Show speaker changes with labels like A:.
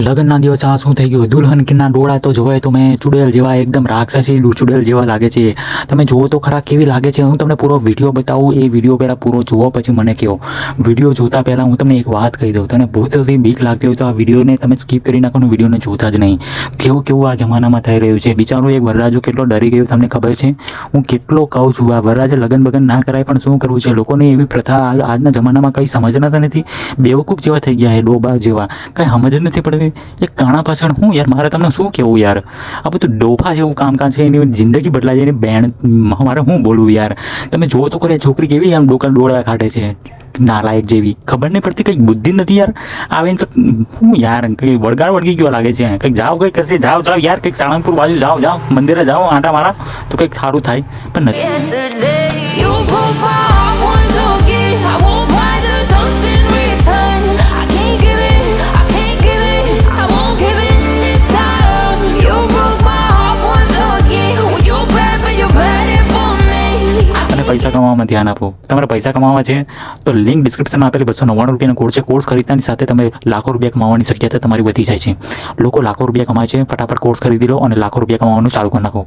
A: લગ્નના દિવસે આ શું થઈ ગયું? દુલ્હનના ડોળા તો જોવાય તો મેં ચુડેલ જેવા એકદમ રાક્ષસી ચુડેલ જેવા લાગે છે. તમે જુઓ તો ખરા કેવી લાગે છે. હું તમને પૂરો વિડીયો બતાવું, એ વિડીયો પહેલાં પૂરો જુઓ પછી મને કહો. વિડીયો જોતા પહેલાં હું તમને એક વાત કહી દઉં, તને ભૂતથી બીક લાગતી હોય તો આ વિડીયોને તમે સ્કીપ કરી નાખો, વિડીયોને જોતા જ નહીં. કેવું કેવું આ જમાનામાં થઈ રહ્યું છે. બિચારો એક વરરાજો કેટલો ડરી ગયો તમને ખબર છે? હું કેટલો કહું છું, આ વરરાજે લગ્ન બગન ના કરાય પણ શું કરવું છે. લોકોને એવી પ્રથા આજના જમાનામાં કંઈ સમજતા નથી. બેવકૂફ જેવા થઈ ગયા છે, ડોબા જેવા. કંઈ સમજ જ નથી પડતી. એક કાણા પાછળ હું યાર, મારે તમને શું કહેવું યાર. આ બધું ડોફા જેવું કામકાજ છે. એની જિંદગી બદલાઈ જાય, એની બેન મારે શું બોલવું યાર. તમે જુઓ તો કરે છોકરી કેવી આમ ડોળા કાઢે છે, નાલાયક જેવી. ખબર નહીં પડતી, કંઈક બુદ્ધિ નથી યાર. આવીને તો હું યાર કંઈ વળગી ગયો લાગે છે. કંઈક જાઓ, કંઈક કશે જાઓ યાર, કંઈક સાળંગપુર બાજુ જાઓ, મંદિરે જાઓ, આંટા મારા તો કંઈક સારું થાય. પણ નથી. પૈસા કમાવામાં ધ્યાન આપો. તમારે પૈસા કમાવા છે તો લિંક ડિસ્ક્રિપ્શનમાં આપેલી 299 રૂપિયાનો કોડ છે. કોર્સ ખરીદતાની સાથે તમે લાખો રૂપિયા કમાવાની શક્યતા તમારી વધી જાય છે. લોકો લાખો રૂપિયા કમાય છે, ફટાફટ કોર્સ ખરીદી લો અને લાખો રૂપિયા કમાવાનું ચાલુ કરી નાખો.